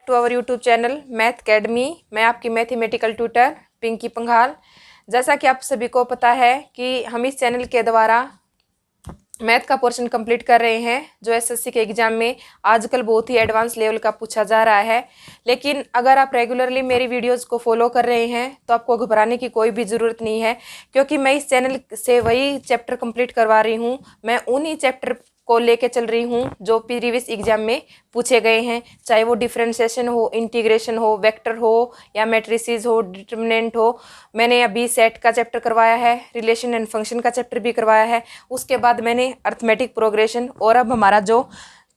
To our YouTube channel math academy. मैं आपकी mathematical tutor Pinky Panghal. जैसा कि आप सभी को पता है कि हम इस चैनल के द्वारा मैथ का पोर्शन कंप्लीट कर रहे हैं जो एसएससी के एग्ज़ाम में आजकल बहुत ही एडवांस लेवल का पूछा जा रहा है। लेकिन अगर आप रेगुलरली मेरी वीडियोस को फॉलो कर रहे हैं तो आपको घबराने की कोई भी ज़रूरत नहीं है, क्योंकि मैं इस चैनल से वही चैप्टर कंप्लीट करवा रही हूँ। मैं उन्हीं चैप्टर को लेके चल रही हूँ जो प्रीवियस एग्जाम में पूछे गए हैं, चाहे वो डिफरेंशिएशन हो, इंटीग्रेशन हो, वेक्टर हो या मैट्रिसेस हो, डिटर्मिनेंट हो। मैंने अभी सेट का चैप्टर करवाया है, रिलेशन एंड फंक्शन का चैप्टर भी करवाया है। उसके बाद मैंने अर्थमेटिक प्रोग्रेशन, और अब हमारा जो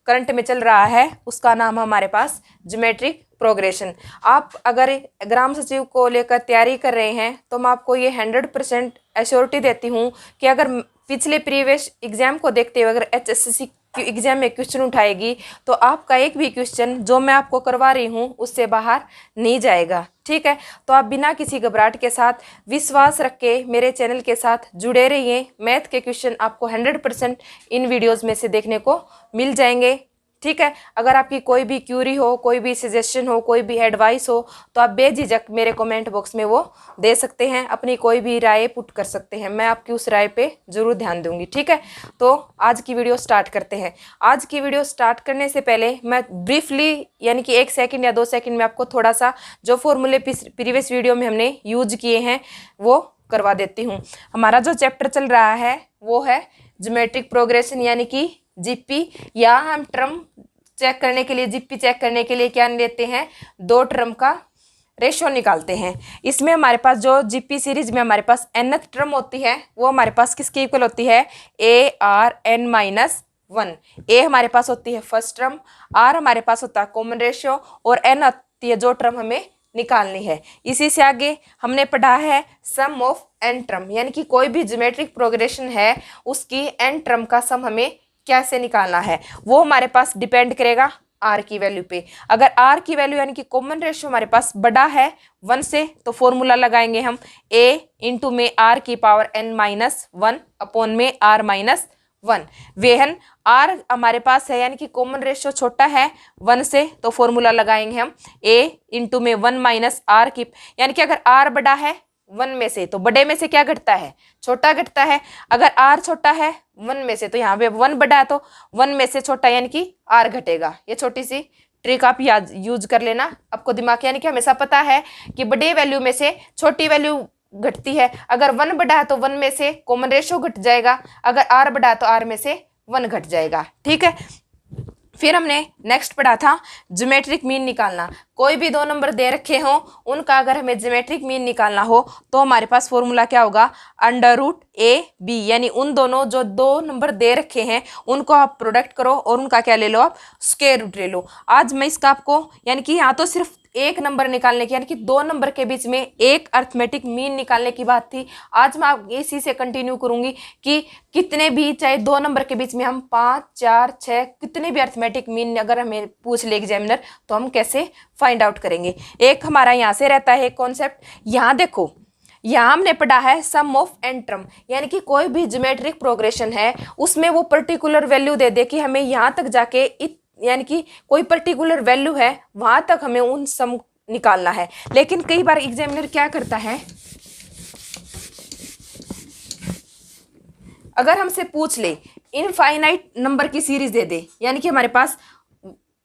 करंट में चल रहा है उसका नाम हमारे पास ज्योमेट्रिक प्रोग्रेशन। आप अगर ग्राम सचिव को लेकर तैयारी कर रहे हैं तो मैं आपको ये 100% एश्योरिटी देती हूँ कि अगर पिछले प्रीवियस एग्जाम को देखते हुए अगर एचएससी एग्जाम में क्वेश्चन उठाएगी तो आपका एक भी क्वेश्चन जो मैं आपको करवा रही हूँ उससे बाहर नहीं जाएगा। ठीक है, तो आप बिना किसी घबराहट के साथ विश्वास रख के मेरे चैनल के साथ जुड़े रहिए। मैथ के क्वेश्चन आपको 100% इन वीडियोज़ में से देखने को मिल जाएंगे। ठीक है, अगर आपकी कोई भी क्यूरी हो, कोई भी सजेशन हो, कोई भी एडवाइस हो तो आप बेझिझक मेरे कमेंट बॉक्स में वो दे सकते हैं, अपनी कोई भी राय पुट कर सकते हैं। मैं आपकी उस राय पे ज़रूर ध्यान दूंगी। ठीक है, तो आज की वीडियो स्टार्ट करते हैं। आज की वीडियो स्टार्ट करने से पहले मैं ब्रीफली यानी कि 1 सेकंड या 2 सेकंड में आपको थोड़ा सा जो फॉर्मूले प्रीवियस वीडियो में हमने यूज किए हैं वो करवा देती हूँ। हमारा जो चैप्टर चल रहा है वो है ज्योमेट्रिक प्रोग्रेशन यानी कि जीपी। या हम टर्म चेक करने के लिए, जीपी चेक करने के लिए क्या लेते हैं, 2 टर्म का रेशियो निकालते हैं। इसमें हमारे पास जो जीपी सीरीज में हमारे पास nth टर्म होती है वो हमारे पास किसके इक्वल होती है, ARn-1। ए हमारे पास होती है फर्स्ट टर्म, आर हमारे पास होता है कॉमन रेशियो और एन होती है जो टर्म हमें निकालनी है। इसी से आगे हमने पढ़ा है सम ऑफ एन टर्म, यानी कि कोई भी ज्योमेट्रिक प्रोग्रेशन है उसकी एन टर्म का सम हमें कैसे निकालना है। वो हमारे पास डिपेंड करेगा आर की वैल्यू पे। अगर आर की वैल्यू यानी कि कॉमन रेशियो हमारे पास बड़ा है 1 से तो फॉर्मूला लगाएंगे हम a इंटू में आर की पावर n-1 अपॉन में r-1। वेहन आर हमारे पास है यानी कि कॉमन रेशियो छोटा है 1 से तो फॉर्मूला लगाएंगे हम a इंटू में 1 माइनस आर की, यानी कि अगर आर बड़ा है 1 में से तो बड़े में से क्या घटता है, छोटा घटता है। अगर आर छोटा है 1 में से तो यहाँ पे 1 बड़ा है तो 1 में से छोटा यानी कि आर घटेगा। ये छोटी सी ट्रिक आप याद यूज कर लेना, आपको दिमाग यानी कि हमेशा पता है कि बड़े वैल्यू में से छोटी वैल्यू घटती है। अगर 1 बड़ा है तो 1 में से कॉमन रेशियो घट जाएगा, अगर आर बड़ा है तो आर में से 1 घट जाएगा। ठीक है, फिर हमने नेक्स्ट पढ़ा था ज्योमेट्रिक मीन निकालना। कोई भी 2 नंबर दे रखे हों उनका अगर हमें ज्योमेट्रिक मीन निकालना हो तो हमारे पास फॉर्मूला क्या होगा, √AB, यानी उन दोनों जो 2 नंबर दे रखे हैं उनको आप प्रोडक्ट करो और उनका क्या ले लो, आप स्क्वायर रूट ले लो। आज मैं इसका आपको यानी कि यहाँ तो सिर्फ 1 नंबर निकालने की यानी कि 2 नंबर के बीच में एक अर्थमेटिक मीन निकालने की बात थी। आज मैं इसी से कंटिन्यू करूंगी कि कितने भी चाहे 2 नंबर के बीच में हम 5, 4, 6 कितने भी अर्थमेटिक मीन अगर हमें पूछ ले एग्जामिनर तो हम कैसे फाइंड आउट करेंगे। एक हमारा यहाँ से रहता है कॉन्सेप्ट, यहाँ देखो यहाँ हमने पढ़ा है सम ऑफ एन टर्म, यानी कि कोई भी ज्योमेट्रिक प्रोग्रेशन है उसमें वो पर्टिकुलर वैल्यू दे दे कि हमें यहाँ तक जाके यानी कि कोई पर्टिकुलर वैल्यू है वहां तक हमें उन सम निकालना है। लेकिन कई बार एग्जामिनर क्या करता है, अगर हमसे पूछ ले इनफाइनाइट नंबर की सीरीज दे दे, यानी कि हमारे पास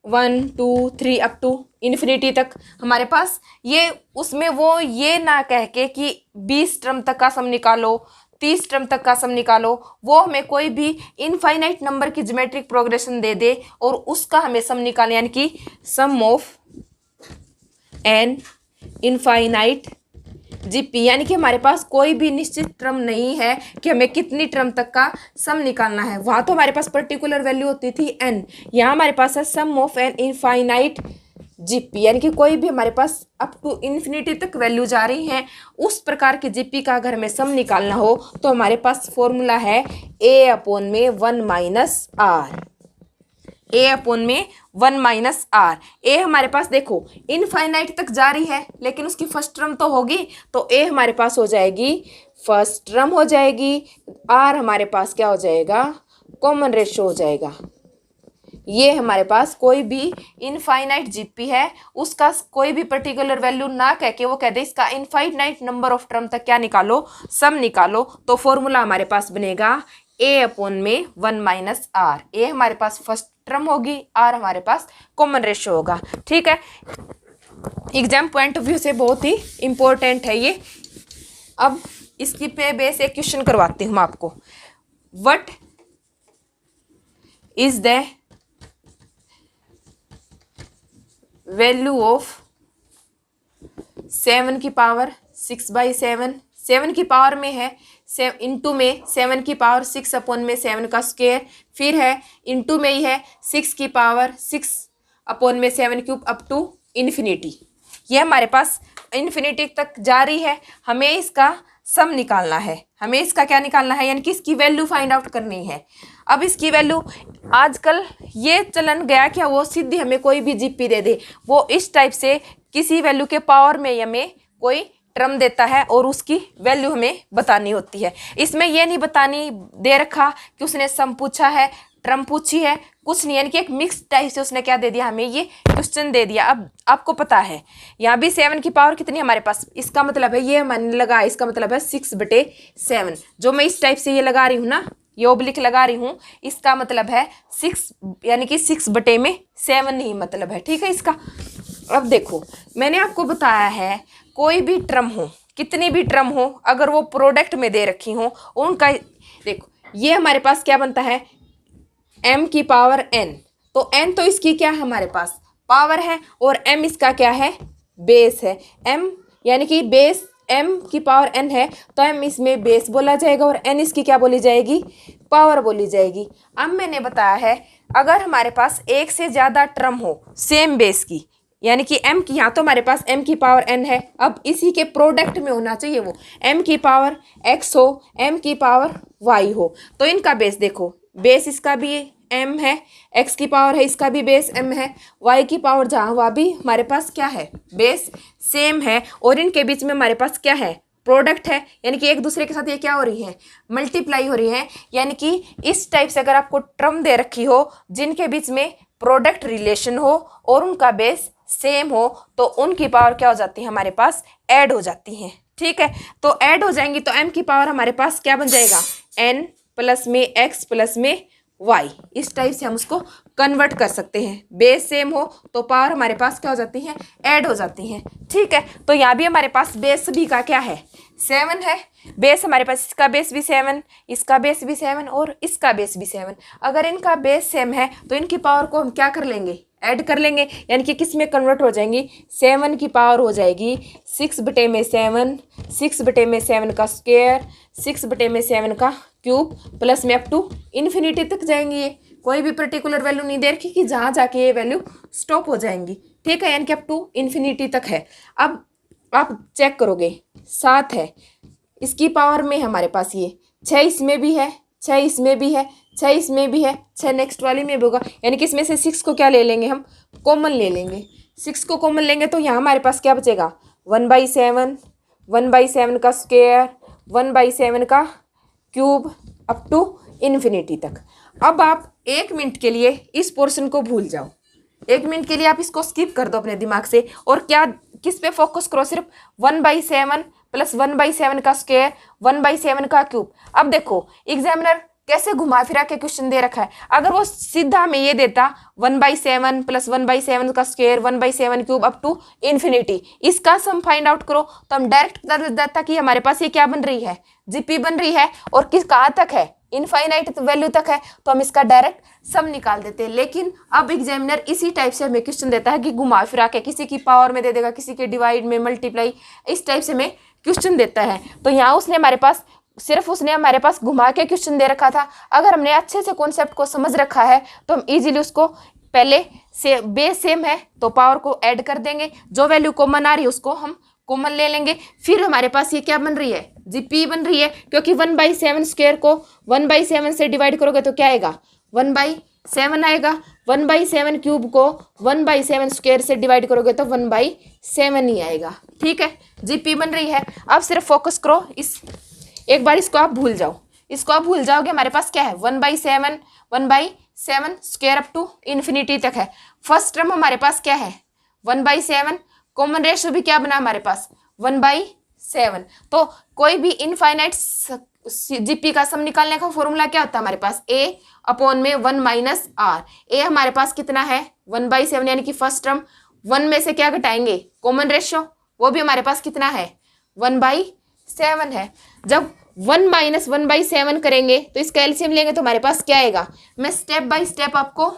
1, 2, 3 अप टू इन्फिनिटी तक हमारे पास ये, उसमें वो ये ना कह के कि 20 टर्म तक का सम निकालो, 30 टर्म तक का सम निकालो, वो हमें कोई भी इनफाइनाइट नंबर की ज्योमेट्रिक प्रोग्रेशन दे दे और उसका हमें सम निकालना, यानी कि सम ऑफ एन इनफाइनाइट जीपी, यानी कि हमारे पास कोई भी निश्चित टर्म नहीं है कि हमें कितनी टर्म तक का सम निकालना है। वहाँ तो हमारे पास पर्टिकुलर वैल्यू होती थी n, यहाँ हमारे पास है सम ऑफ एन इनफाइनाइट जीपी, यानी कि कोई भी हमारे पास अप टू इन्फिनिटी तक वैल्यू जा रही है उस प्रकार की जीपी का अगर हमें सम निकालना हो तो हमारे पास फॉर्मूला है a अपॉन में 1 माइनस आर। a अपॉन में 1 माइनस आर। ए हमारे पास देखो इनफाइनाइट तक जा रही है लेकिन उसकी फर्स्ट टर्म तो होगी तो ए हमारे पास हो जाएगी फर्स्ट टर्म हो जाएगी, आर हमारे पास क्या हो जाएगा, कॉमन रेशियो हो जाएगा। ये हमारे पास कोई भी इनफाइनाइट जीपी है, उसका कोई भी पर्टिकुलर वैल्यू ना कह के वो कह दे इसका इनफाइनाइट नंबर ऑफ टर्म तक क्या निकालो, सम निकालो, तो फॉर्मूला हमारे पास बनेगा ए अपॉन में 1 माइनस आर। ए हमारे पास फर्स्ट टर्म होगी, आर हमारे पास कॉमन रेशियो होगा। ठीक है, एग्जाम पॉइंट ऑफ व्यू से बहुत ही इंपॉर्टेंट है ये। अब इसकी पे बेस एक क्वेश्चन करवाती हूँ आपको। What is the value of 7 की पावर 6/7, 7 की पावर में है इंटू में 7 की पावर 6 अपॉन में 7 का स्क्वायर, फिर है इंटू में ही है 6 की पावर 6 अपॉन में 7 क्यूब अप टू इन्फिनिटी। ये हमारे पास इन्फिनिटी तक जारी है, हमें इसका सम निकालना है, हमें इसका क्या निकालना है, यानी कि इसकी वैल्यू फाइंड आउट करनी है। अब इसकी वैल्यू आजकल ये चलन गया क्या, वो सीधी हमें कोई भी जीपी दे दे, वो इस टाइप से किसी वैल्यू के पावर में हमें कोई टर्म देता है और उसकी वैल्यू हमें बतानी होती है। इसमें ये नहीं बतानी दे रखा कि उसने सम पूछा है, टर्म पूछी है, कुछ नहीं, यानी कि एक मिक्स टाइप से उसने क्या दे दिया, हमें ये क्वेश्चन दे दिया। अब आपको पता है यहाँ भी 7 की पावर कितनी हमारे पास, इसका मतलब है ये मैंने लगा, इसका मतलब है 6/7। जो मैं इस टाइप से ये लगा रही हूँ ना, ये ओब्लिक लगा रही हूँ, इसका मतलब है 6, यानी कि 6/7 ही मतलब है। ठीक है इसका। अब देखो मैंने आपको बताया है कोई भी टर्म हो, कितनी भी टर्म हो, अगर वो प्रोडक्ट में दे रखी हो उनका, देखो ये हमारे पास क्या बनता है m की पावर n, तो n तो इसकी क्या है हमारे पास पावर है और m इसका क्या है बेस है। m यानी कि बेस m की पावर n है तो m इसमें बेस बोला जाएगा और n इसकी क्या बोली जाएगी पावर बोली जाएगी। अब मैंने बताया है अगर हमारे पास एक से ज़्यादा टर्म हो सेम बेस की, यानी कि m की, यहाँ तो हमारे पास m की पावर n है, अब इसी के प्रोडक्ट में होना चाहिए वो m की पावर x हो, m की पावर y हो, तो इनका बेस देखो, बेस इसका भी m है, x की पावर है इसका भी बेस m है, y की पावर जहाँ वहाँ भी हमारे पास क्या है बेस सेम है, और इनके बीच में हमारे पास क्या है प्रोडक्ट है, यानी कि एक दूसरे के साथ ये क्या हो रही है मल्टीप्लाई हो रही है। यानी कि इस टाइप से अगर आपको टर्म दे रखी हो जिनके बीच में प्रोडक्ट रिलेशन हो और उनका बेस सेम हो, तो उनकी पावर क्या हो जाती है हमारे पास ऐड हो जाती है। ठीक है, तो ऐड हो जाएंगी तो m की पावर हमारे पास क्या बन जाएगा n प्लस में x प्लस में y, इस टाइप से हम उसको कन्वर्ट कर सकते हैं। बेस सेम हो तो पावर हमारे पास क्या हो जाती है ऐड हो जाती हैं। ठीक है, तो यहाँ भी हमारे पास बेस भी का क्या है 7 है, बेस हमारे पास इसका बेस भी 7, इसका बेस भी 7 और इसका बेस भी 7। अगर इनका बेस सेम है तो इनकी पावर को हम क्या कर लेंगे ऐड कर लेंगे, यानी कि किस में कन्वर्ट हो जाएंगी 7 की पावर हो जाएगी 6/7, 6/7 का स्क्वायर, 6/7 का क्यूब प्लस में अप टू इन्फिनिटी तक जाएंगी। ये कोई भी पर्टिकुलर वैल्यू नहीं दे रखी कि जहाँ जाके ये वैल्यू स्टॉप हो जाएंगी। ठीक है, यानी कि अप टू इन्फिनिटी तक है। अब आप चेक करोगे 7 है, इसकी पावर में हमारे पास ये 6 इसमें भी है, 6 इसमें भी है, 6 इसमें भी है, 6 नेक्स्ट वाली में भी होगा, यानी कि इसमें से 6 को क्या ले लेंगे हम कॉमन ले लेंगे। 6 को कॉमन लेंगे तो यहाँ हमारे पास क्या बचेगा 1/7, 1/7 का स्क्वायर, 1/7 का क्यूब अप टू इन्फिनिटी तक। अब आप 1 मिनट के लिए इस पोर्शन को भूल जाओ, 1 मिनट के लिए आप इसको स्किप कर दो अपने दिमाग से और क्या किस पे फोकस करो सिर्फ 1/7 प्लस 1/7 का स्क्वायर, 1/7 का क्यूब। अब देखो एग्जामिनर कैसे घुमा फिरा के क्वेश्चन दे रखा है, अगर वो सीधा हमें ये देता 1/7 प्लस 1/7 का square, 1/7 cube up to infinity, इसका सम फाइंड आउट करो, तो हम डायरेक्ट बता देता कि हमारे पास ये क्या बन रही है जीपी बन रही है और किस कहाँ तक है इनफाइनाइट वैल्यू तक है, तो हम इसका डायरेक्ट सम निकाल देते हैं। लेकिन अब एग्जामिनर इसी टाइप से हमें क्वेश्चन देता है कि घुमा फिरा के किसी की पावर में दे देगा, किसी के डिवाइड में मल्टीप्लाई, इस टाइप से हमें क्वेश्चन देता है। तो यहाँ उसने हमारे पास घुमा के क्वेश्चन दे रखा था। अगर हमने अच्छे से कॉन्सेप्ट को समझ रखा है तो हम इजीली उसको पहले से बेस सेम है तो पावर को ऐड कर देंगे, जो वैल्यू कॉमन आ रही है उसको हम कॉमन ले लेंगे, फिर हमारे पास ये क्या बन रही है जीपी बन रही है, क्योंकि 1/7 स्क्वायर को 1/7 से डिवाइड करोगे तो क्या आएगा 1/7 आएगा, 1/7 क्यूब को 1/7 स्क्वायर से डिवाइड करोगे तो 1/7 ही आएगा। ठीक है, जीपी बन रही है। अब सिर्फ फोकस करो एक बार इसको आप भूल जाओ, इसको आप भूल जाओगे, हमारे पास क्या है 1/7, 1/7 स्क्वायर अप टू इन्फिनिटी तक है। फर्स्ट टर्म हमारे पास क्या है 1/7, कॉमन रेशियो भी क्या बना हमारे पास 1/7। तो कोई भी इनफाइनाइट जीपी का सम निकालने का फॉर्मूला क्या होता है हमारे पास a अपॉन में 1 माइनस आर। ए हमारे पास कितना है 1/7, यानी कि फर्स्ट टर्म 1 में से क्या घटाएंगे कॉमन रेशियो, वो भी हमारे पास कितना है 1/7 है। जब 1 माइनस 1/7 करेंगे तो इसका एलसीएम लेंगे तो हमारे पास क्या आएगा, मैं स्टेप बाय स्टेप आपको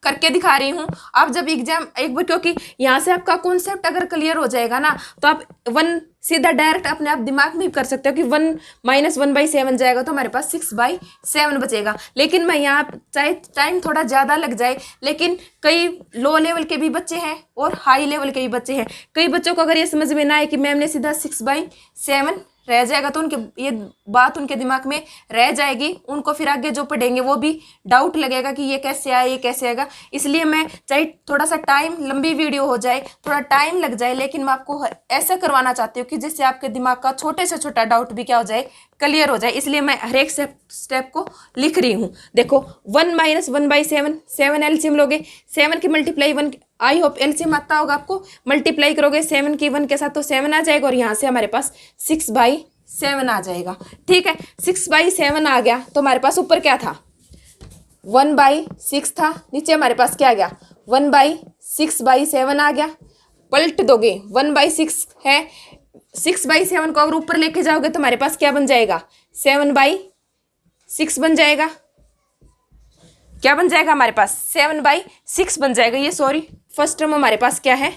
करके दिखा रही हूँ। आप जब एग्जाम एक बार, क्योंकि यहाँ से आपका कॉन्सेप्ट अगर क्लियर हो जाएगा ना तो आप 1 सीधा डायरेक्ट अपने आप दिमाग में कर सकते हो कि 1 माइनस 1/7 जाएगा तो हमारे पास 6/7 बचेगा। लेकिन मैं यहाँ चाहे टाइम थोड़ा ज़्यादा लग जाए, लेकिन कई लो लेवल के भी बच्चे हैं और हाई लेवल के भी बच्चे हैं। कई बच्चों को अगर ये समझ में ना आए कि मैम ने सीधा 6/7 रह जाएगा तो उनके ये बात उनके दिमाग में रह जाएगी, उनको फिर आगे जो पढ़ेंगे वो भी डाउट लगेगा कि ये कैसे आए, ये कैसे आएगा। इसलिए मैं चाहे थोड़ा सा टाइम लंबी वीडियो हो जाए, थोड़ा टाइम लग जाए, लेकिन मैं आपको ऐसा करवाना चाहती हूँ कि जिससे आपके दिमाग का छोटे से छोटा डाउट भी क्या हो जाए, क्लियर हो जाए। इसलिए मैं हर एक स्टेप को लिख रही हूँ। देखो 1 माइनस 1/7, 7 एलसीएम लोगे, 7 की मल्टीप्लाई 1, आई होप एलसीएम आता होगा आपको, मल्टीप्लाई करोगे 7 की 1 के साथ तो 7 आ जाएगा, और यहाँ से हमारे पास 6/7 आ जाएगा। ठीक है, 6/7 आ गया तो हमारे पास ऊपर क्या था 1/6 था, नीचे हमारे पास क्या आ गया 1/6/7 आ गया। पलट दोगे 1/6 है, 6/7 को अगर ऊपर लेके जाओगे तो हमारे पास क्या बन जाएगा 7/6 बन जाएगा। क्या बन जाएगा हमारे पास 7/6 बन जाएगा। ये सॉरी, फर्स्ट टर्म हमारे पास क्या है,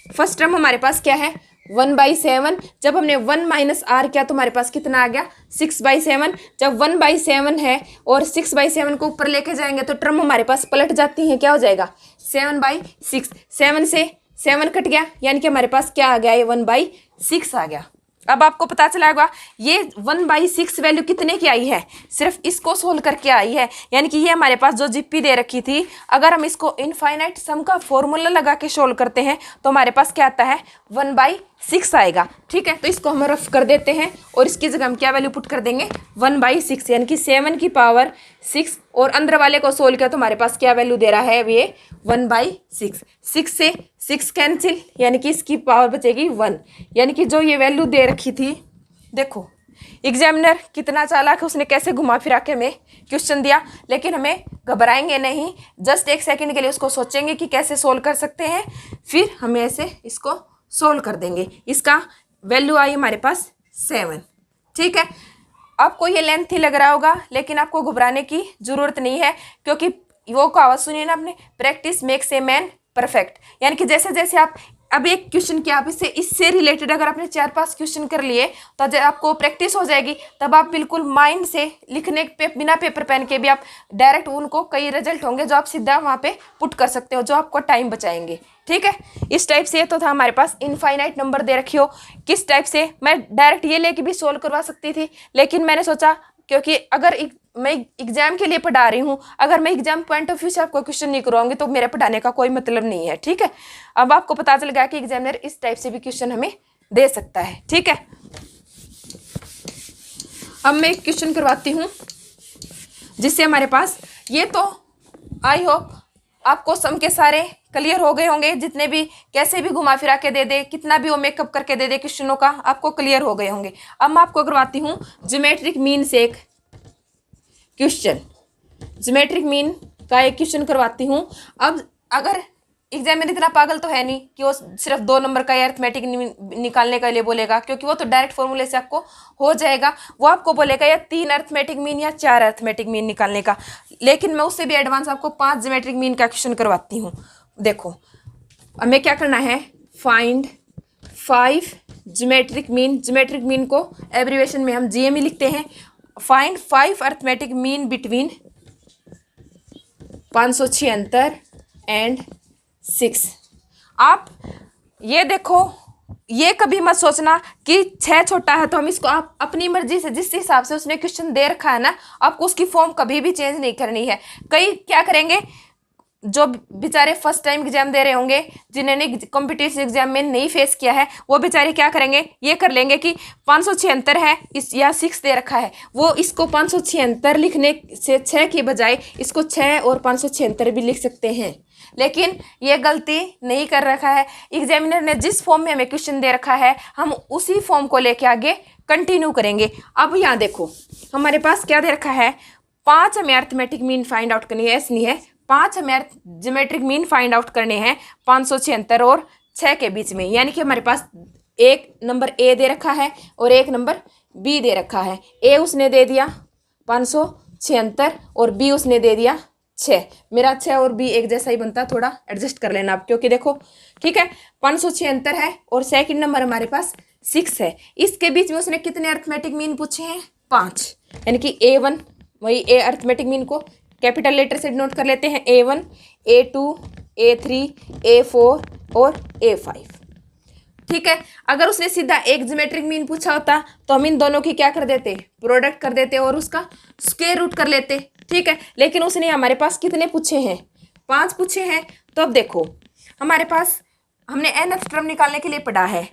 फर्स्ट टर्म हमारे पास क्या है 1/7। जब हमने 1 माइनस आर किया तो हमारे पास कितना आ गया 6/7। जब 1/7 है और 6/7 को ऊपर लेके जाएंगे तो टर्म हमारे पास पलट जाती है, क्या हो जाएगा 7/6। 7 से 7 कट गया, यानी कि हमारे पास क्या आ गया, ये 1/6 आ गया। अब आपको पता चला होगा ये 1/6 वैल्यू कितने की आई है, सिर्फ इसको सोल्व करके आई है। यानी कि ये हमारे पास जो जीपी दे रखी थी, अगर हम इसको इनफाइनाइट सम का फॉर्मूला लगा के सोल्व करते हैं तो हमारे पास क्या आता है 1/6 आएगा। ठीक है, तो इसको हम रफ कर देते हैं और इसकी जगह हम क्या वैल्यू पुट कर देंगे 1/6, यानी कि 7 की पावर 6, और अंदर वाले को सोल्व किया तो हमारे पास क्या वैल्यू दे रहा है अब ये 1/6। 6 से 6 कैंसिल, यानी कि इसकी पावर बचेगी 1, यानी कि जो ये वैल्यू दे रखी थी। देखो एग्जामिनर कितना चालाक है, उसने कैसे घुमा फिरा के हमें क्वेश्चन दिया, लेकिन हमें घबराएंगे नहीं, जस्ट एक सेकंड के लिए उसको सोचेंगे कि कैसे सोल्व कर सकते हैं, फिर हमें ऐसे इसको सोल्व कर देंगे। इसका वैल्यू आई हमारे पास 7। ठीक है, आपको ये लेंथ ही लग रहा होगा, लेकिन आपको घबराने की ज़रूरत नहीं है, क्योंकि वो कहावत सुनिए ना आपने, practice makes a man perfect. यानी कि जैसे जैसे आप अब एक क्वेश्चन किया, आप इससे रिलेटेड अगर आपने 4-5 क्वेश्चन कर लिए तो जब आपको प्रैक्टिस हो जाएगी, तब आप बिल्कुल माइंड से लिखने पे बिना पेपर पेन के भी आप डायरेक्ट उनको कई रिजल्ट होंगे जो आप सीधा वहाँ पे पुट कर सकते हो, जो आपको टाइम बचाएंगे। ठीक है, इस टाइप से तो था हमारे पास इनफाइनाइट नंबर दे रखी हो। किस टाइप से, मैं डायरेक्ट ये लेके भी सोल्व करवा सकती थी, लेकिन मैंने सोचा क्योंकि अगर मैं एग्जाम के लिए पढ़ा रही हूँ, अगर मैं एग्जाम पॉइंट ऑफ व्यू से आपको क्वेश्चन नहीं करवाऊंगी तो मेरे पढ़ाने का कोई मतलब नहीं है। ठीक है, अब आपको पता चल गया कि एग्जामिनर इस टाइप से भी क्वेश्चन हमें दे सकता है। ठीक है, अब मैं एक क्वेश्चन करवाती हूँ जिससे हमारे पास ये तो आई होप आपको सम के सारे क्लियर हो गए होंगे, जितने भी कैसे भी घुमा फिरा के दे दे, कितना भी वो मेकअप करके दे दे क्वेश्चनों का, आपको क्लियर हो गए होंगे। अब मैं आपको करवाती हूँ ज्योमेट्रिक मीन से एक क्वेश्चन, ज्योमेट्रिक मीन का एक क्वेश्चन करवाती हूँ। अब अगर एग्जामिनर इतना पागल तो है नहीं कि वो सिर्फ 2 नंबर का अरिथमेटिक निकालने के लिए बोलेगा, क्योंकि वो तो डायरेक्ट फॉर्मूले से आपको हो जाएगा। वो आपको बोलेगा या 3 अरिथमेटिक मीन या 4 अरिथमेटिक मीन निकालने का, लेकिन मैं उससे भी एडवांस आपको 5 ज्योमेट्रिक मीन का क्वेश्चन करवाती हूँ। देखो हमें क्या करना है, find 5 geometric mean. Geometric mean को एब्रीवेशन में हम जीएमई लिखते हैं। Find 5 arithmetic mean between 576 and 6। आप ये देखो, ये कभी मत सोचना कि 6 छोटा है तो हम इसको, आप अपनी मर्जी से जिस हिसाब से उसने क्वेश्चन दे रखा है ना, आपको उसकी फॉर्म कभी भी चेंज नहीं करनी है। कई क्या करेंगे, जो बेचारे फर्स्ट टाइम एग्जाम दे रहे होंगे, जिन्होंने कॉम्पिटिटिव एग्जाम में नहीं फेस किया है, वो बेचारे क्या करेंगे, ये कर लेंगे कि 576 है इस या 6 दे रखा है, वो इसको 576 लिखने से 6 की बजाय इसको 6 और 576 भी लिख सकते हैं। लेकिन ये गलती नहीं कर रखा है एग्जामिनर ने। जिस फॉर्म में हमें क्वेश्चन दे रखा है हम उसी फॉर्म को लेके आगे कंटिन्यू करेंगे। अब यहाँ देखो हमारे पास क्या दे रखा है, 5 हमें अर्थमेटिक मीन फाइंड आउट करनी है, ऐसे नहीं है, 5 हमें ज्योमेट्रिक मीन फाइंड आउट करने हैं 576 और 6 के बीच में। यानी कि हमारे पास एक नंबर ए दे रखा है और एक नंबर बी दे रखा है। ए उसने दे दिया 576 और बी उसने दे दिया 6। मेरा 6 और बी एक जैसा ही बनता, थोड़ा एडजस्ट कर लेना आप, क्योंकि देखो ठीक है 576 है और सेकंड नंबर हमारे पास 6 है। इसके बीच में उसने कितने अर्थमेटिक मीन पूछे हैं, 5। यानी कि A1, वही ए अर्थमेटिक मीन को कैपिटल लेटर से डिनोट कर लेते हैं, A1, A2, A3, A4 और A5। ठीक है, अगर उसने सीधा एक ज्योमेट्रिक मीन पूछा होता तो हम इन दोनों की क्या कर देते, प्रोडक्ट कर देते और उसका स्क्वायर रूट कर लेते। ठीक है, लेकिन उसने हमारे पास कितने पूछे हैं, 5 पूछे हैं। तो अब देखो हमारे पास हमने nth टर्म निकालने के लिए पढ़ा है,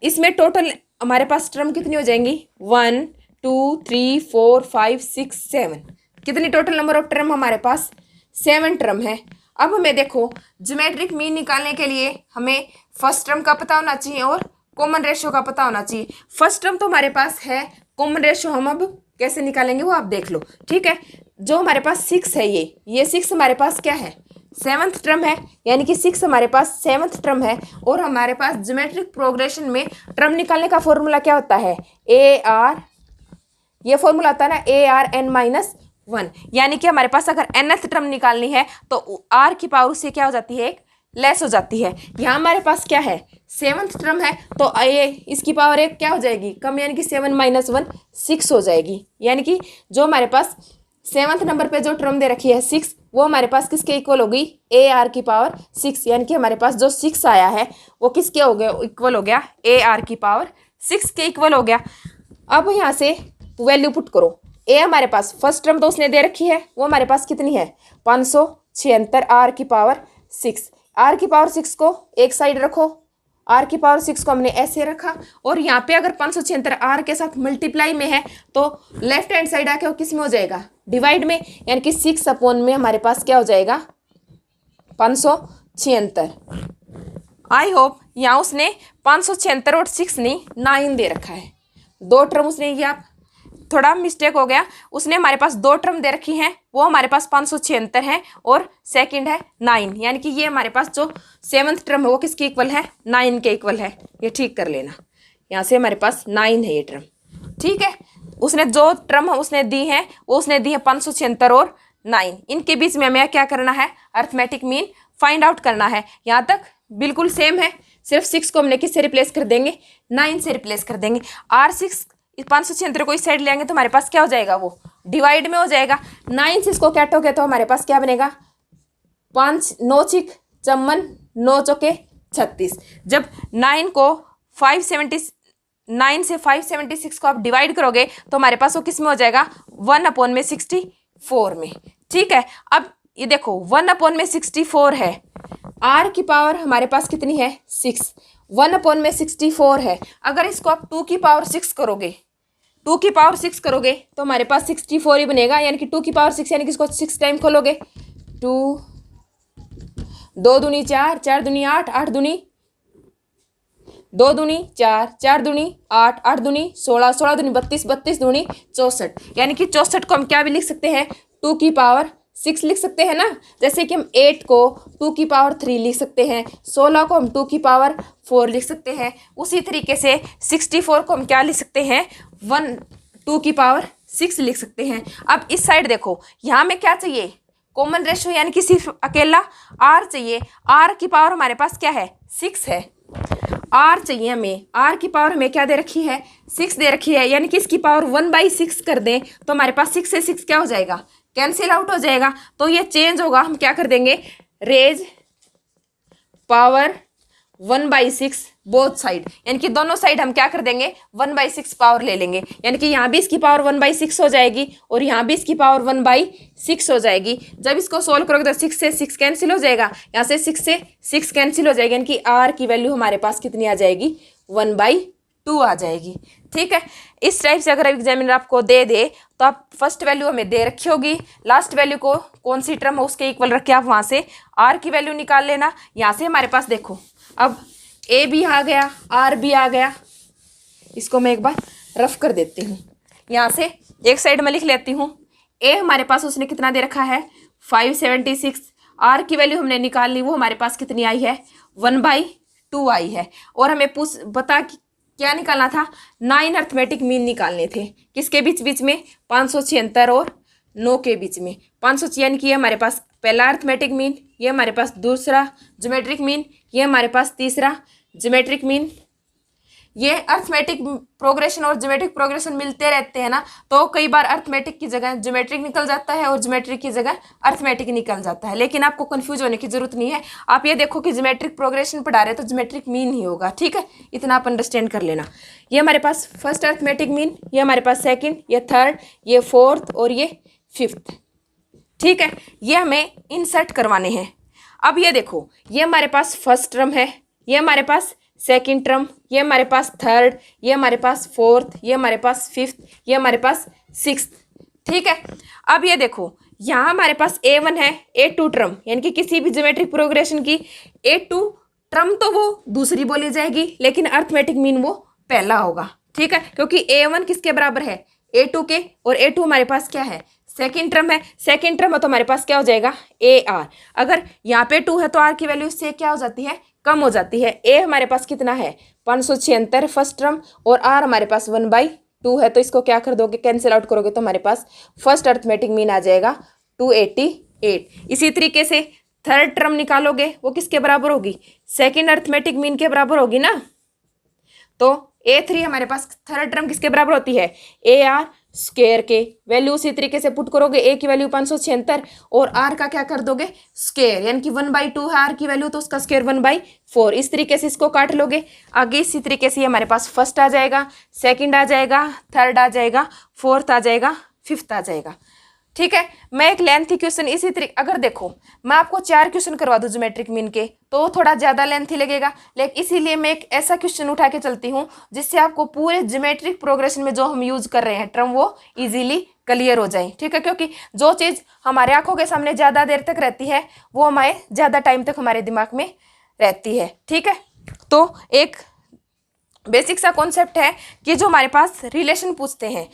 इसमें टोटल हमारे पास टर्म कितनी हो जाएंगी, 1 2 3 4 5 6 7। कितनी टोटल नंबर ऑफ टर्म हमारे पास, 7 टर्म है। अब हमें देखो ज्योमेट्रिक मीन निकालने के लिए हमें फर्स्ट टर्म का पता होना चाहिए और कॉमन रेशियो का पता होना चाहिए। फर्स्ट टर्म तो हमारे पास है, कॉमन रेशियो हम अब कैसे निकालेंगे वो आप देख लो। ठीक है, जो हमारे पास 6 है, ये 6 हमारे पास क्या है, 7th टर्म है। यानी कि 6 हमारे पास 7th टर्म है। और हमारे पास ज्योमेट्रिक प्रोग्रेशन में टर्म निकालने का फॉर्मूला क्या होता है, AR, ये फॉर्मूला आता है ना ARn-1। यानी कि हमारे पास अगर nth टर्म निकालनी है तो r की पावर उससे क्या हो जाती है, एक लेस हो जाती है। यहाँ हमारे पास क्या है, 7th टर्म है, तो ये इसकी पावर एक क्या हो जाएगी, कम, यानी कि 7 - 1 6 हो जाएगी। यानी कि जो हमारे पास 7th नंबर पे जो टर्म दे रखी है 6, वो हमारे पास किसके इक्वल हो गई, AR की पावर 6। यानी कि हमारे पास जो 6 आया है वो किसके हो गया, इक्वल हो गया AR की पावर 6 के इक्वल हो गया। अब यहाँ से वैल्यू पुट करो, ए हमारे पास फर्स्ट टर्म तो उसने दे रखी है, वो हमारे पास कितनी है, 576, आर की पावर 6। आर की पावर 6 को एक साइड रखो, आर की पावर 6 को हमने ऐसे रखा, और यहाँ पे अगर 576 आर के साथ मल्टीप्लाई में है तो लेफ्ट हैंड साइड आके वो किस में हो जाएगा, डिवाइड में। यानी कि 6 अपॉन में हमारे पास क्या हो जाएगा, 576। आई होप यहाँ उसने 576 और 6 नहीं 9 दे रखा है, 2 टर्म उसने, ये आप थोड़ा मिस्टेक हो गया, उसने हमारे पास 2 टर्म दे रखी हैं, वो हमारे पास 576 है और सेकंड है 9। यानी कि ये हमारे पास जो 7th टर्म है वो किसके इक्वल है, 9 के इक्वल है। ये ठीक कर लेना, यहाँ से हमारे पास 9 है ये टर्म। ठीक है, उसने जो टर्म उसने दी है वो उसने दी है 576 और 9। इनके बीच में हमें क्या करना है, अर्थमेटिक मीन फाइंड आउट करना है। यहाँ तक बिल्कुल सेम है, सिर्फ 6 को हमने किससे रिप्लेस कर देंगे, 9 से रिप्लेस कर देंगे। R6 576 को इस साइड ले आएंगे तो हमारे पास क्या हो जाएगा, वो डिवाइड में हो जाएगा। 9 से इसको काटोगे तो हमारे पास क्या बनेगा, 5 9 चिक 54, 9 चौके 36। जब 9 को 9 से 576 को आप डिवाइड करोगे तो हमारे पास वो किस में हो जाएगा, 1/64 में। ठीक है, अब ये देखो 1/64 है, आर की पावर हमारे पास कितनी है, 6, 1/64 है। अगर इसको आप 2 की पावर 6 करोगे, 2 की पावर 6 करोगे तो हमारे पास 64 ही बनेगा। यानी कि 2 की पावर 6, यानी कि इसको 6 टाइम खोलोगे, 2 2 दूनी 4, 4 दूनी 8, 8 दूनी 2 दूनी 4, 4 दूनी 8, 8 दूनी 16, 16 दूनी 32, 32 दूनी 64। यानी कि 64 को हम क्या भी लिख सकते हैं, 2 की पावर 6 लिख सकते हैं ना। जैसे कि हम 8 को 2 की पावर 3 लिख सकते हैं, 16 को हम 2 की पावर 4 लिख सकते हैं। उसी तरीके से 64 को हम क्या लिख सकते हैं, 2 की पावर 6 लिख सकते हैं। अब इस साइड देखो, यहाँ में क्या चाहिए, कॉमन रेशियो, यानी कि सिर्फ अकेला R चाहिए। R की पावर हमारे पास क्या है, 6 है। R चाहिए हमें, R की पावर हमें क्या दे रखी है, 6 दे रखी है। यानी कि इसकी पावर 1/6 कर दें तो हमारे पास 6 से 6 क्या हो जाएगा, कैंसिल आउट हो जाएगा। तो ये चेंज होगा, हम क्या कर देंगे, रेज पावर 1/6 बोथ साइड, यानी कि दोनों साइड हम क्या कर देंगे 1/6 पावर ले लेंगे, यानी कि यहाँ भी इसकी पावर 1/6 हो जाएगी और यहाँ भी इसकी पावर 1/6 हो जाएगी। जब इसको सोल्व करोगे तो 6 से 6 कैंसिल हो जाएगा, यहाँ से 6 से 6 कैंसिल हो जाएगा, यानी कि आर की वैल्यू हमारे पास कितनी आ जाएगी 1/2 आ जाएगी। ठीक है, इस टाइप से अगर एग्जामिनर आपको दे दे तो आप फर्स्ट वैल्यू हमें दे रखी होगी, लास्ट वैल्यू को कौन सी टर्म है उसके इक्वल रख के आप वहाँ से आर की वैल्यू निकाल लेना। यहाँ से हमारे पास देखो अब ए भी आ गया, आर भी आ गया, इसको मैं एक बार रफ कर देती हूँ। यहाँ से एक साइड में लिख लेती हूँ, ए हमारे पास उसने कितना दे रखा है 576, आर की वैल्यू हमने निकाल ली, वो हमारे पास कितनी आई है 1/2 आई है। और हमें बता कि क्या निकालना था 9 अर्थमेटिक मीन निकालने थे, किसके बीच बीच में 576 और 9 के बीच में। 500 यानी कि ये हमारे पास पहला अर्थमेटिक मीन, ये हमारे पास दूसरा ज्योमेट्रिक मीन, ये हमारे पास तीसरा ज्योमेट्रिक मीन। ये अर्थमेटिक प्रोग्रेशन और ज्योमेट्रिक प्रोग्रेशन मिलते रहते हैं ना, तो कई बार अर्थमेटिक की जगह ज्योमेट्रिक निकल जाता है और ज्योमेट्रिक की जगह अर्थमेटिक निकल जाता है, लेकिन आपको कंफ्यूज होने की जरूरत नहीं है। आप ये देखो कि ज्योमेट्रिक प्रोग्रेशन पढ़ा रहे हैं तो ज्योमेट्रिक मीन ही होगा, ठीक है, इतना आप अंडरस्टैंड कर लेना। ये हमारे पास फर्स्ट अर्थमेटिक मीन, ये हमारे पास सेकेंड, ये थर्ड, ये फोर्थ और ये फिफ्थ। ठीक है, ये हमें इंसर्ट करवाने हैं। अब ये देखो, ये हमारे पास फर्स्ट टर्म है, ये हमारे पास सेकंड टर्म, ये हमारे पास थर्ड, ये हमारे पास फोर्थ, ये हमारे पास फिफ्थ, ये हमारे पास सिक्स्थ। ठीक है, अब ये देखो यहाँ हमारे पास A1 है, A2 टर्म, यानी कि किसी भी ज्योमेट्रिक प्रोग्रेशन की A2 टर्म तो वो दूसरी बोली जाएगी, लेकिन अर्थमेटिक मीन वो पहला होगा। ठीक है, क्योंकि A1 किसके बराबर है A2 के, और A2 हमारे पास क्या है सेकेंड टर्म है। सेकेंड टर्म है तो हमारे पास क्या हो जाएगा AR। अगर यहाँ पे 2 है तो R की वैल्यू इससे क्या हो जाती है कम हो जाती है। A हमारे पास कितना है 576 फर्स्ट टर्म, और R हमारे पास 1/2 है, तो इसको क्या कर दोगे कैंसिल आउट करोगे तो हमारे पास फर्स्ट अर्थमेटिक मीन आ जाएगा 288। इसी तरीके से थर्ड टर्म निकालोगे, वो किसके बराबर होगी सेकेंड अर्थमेटिक मीन के बराबर होगी ना। तो A3 हमारे पास थर्ड टर्म किसके बराबर होती है AR स्क्वायर के, वैल्यू उसी तरीके से पुट करोगे, A की वैल्यू 576 और R का क्या कर दोगे स्क्वायर, यानी कि 1/2 है R की वैल्यू तो उसका स्क्वायर 1/4। इस तरीके से इसको काट लोगे आगे। इसी तरीके से हमारे पास फर्स्ट आ जाएगा, सेकंड आ जाएगा, थर्ड आ जाएगा, फोर्थ आ जाएगा, फिफ्थ आ जाएगा। ठीक है, मैं एक लेंथी क्वेश्चन इसी तरीके, अगर देखो मैं आपको 4 क्वेश्चन करवा दूं ज्योमेट्रिक मीन के तो थोड़ा ज़्यादा लेंथी लगेगा, लेकिन इसीलिए मैं एक ऐसा क्वेश्चन उठा के चलती हूँ जिससे आपको पूरे ज्योमेट्रिक प्रोग्रेशन में जो हम यूज कर रहे हैं टर्म वो इजीली क्लियर हो जाए। ठीक है, क्योंकि जो चीज़ हमारे आंखों के सामने ज़्यादा देर तक रहती है वो हमारे ज़्यादा टाइम तक हमारे दिमाग में रहती है। ठीक है, तो एक बेसिक सा कॉन्सेप्ट है कि जो हमारे पास रिलेशन पूछते हैं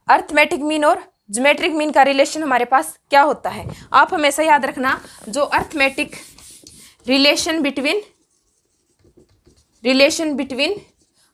अर्थमेटिक मीन और ज्योमेट्रिक मीन का रिलेशन हमारे पास क्या होता है। आप हमेशा याद रखना जो arithmetic relation between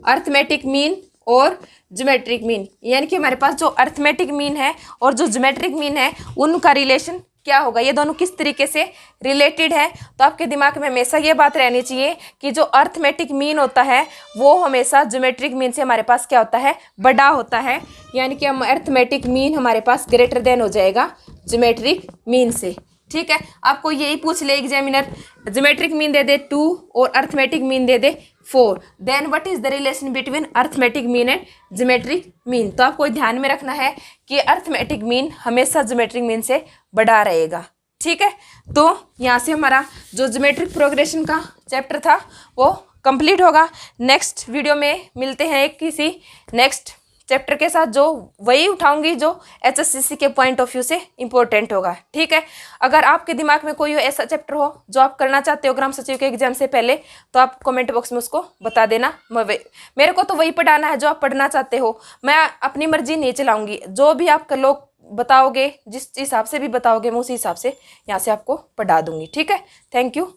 arithmetic mean और ज्योमेट्रिक मीन, यानी कि हमारे पास जो अर्थमेटिक मीन है और जो ज्योमेट्रिक मीन है उनका रिलेशन क्या होगा, ये दोनों किस तरीके से रिलेटेड है। तो आपके दिमाग में हमेशा ये बात रहनी चाहिए कि जो अर्थमेटिक मीन होता है वो हमेशा ज्योमेट्रिक मीन से हमारे पास क्या होता है बड़ा होता है, यानी कि हम अर्थमेटिक मीन हमारे पास ग्रेटर देन हो जाएगा ज्योमेट्रिक मीन से। ठीक है, आपको यही पूछ ले एग्जामिनर ज्योमेट्रिक मीन दे दे 2 और अर्थमेटिक मीन दे दे 4, then what is the relation between arithmetic mean and geometric mean. तो आपको ध्यान में रखना है कि अर्थमेटिक मीन हमेशा ज्योमेट्रिक मीन से बड़ा रहेगा। ठीक है, तो यहाँ से हमारा जो ज्योमेट्रिक प्रोग्रेशन का चैप्टर था वो कंप्लीट होगा। नेक्स्ट वीडियो में मिलते हैं एक किसी नेक्स्ट चैप्टर के साथ, जो वही उठाऊंगी जो HSCC के पॉइंट ऑफ व्यू से इम्पोर्टेंट होगा। ठीक है, अगर आपके दिमाग में कोई ऐसा चैप्टर हो जो आप करना चाहते हो ग्राम सचिव के एग्जाम से पहले तो आप कमेंट बॉक्स में उसको बता देना। मेरे को तो वही पढ़ाना है जो आप पढ़ना चाहते हो, मैं अपनी मर्जी नहीं चलाऊंगी। जो भी आप लोग बताओगे जिस हिसाब से भी बताओगे मैं उसी हिसाब से यहाँ से आपको पढ़ा दूंगी। ठीक है, थैंक यू।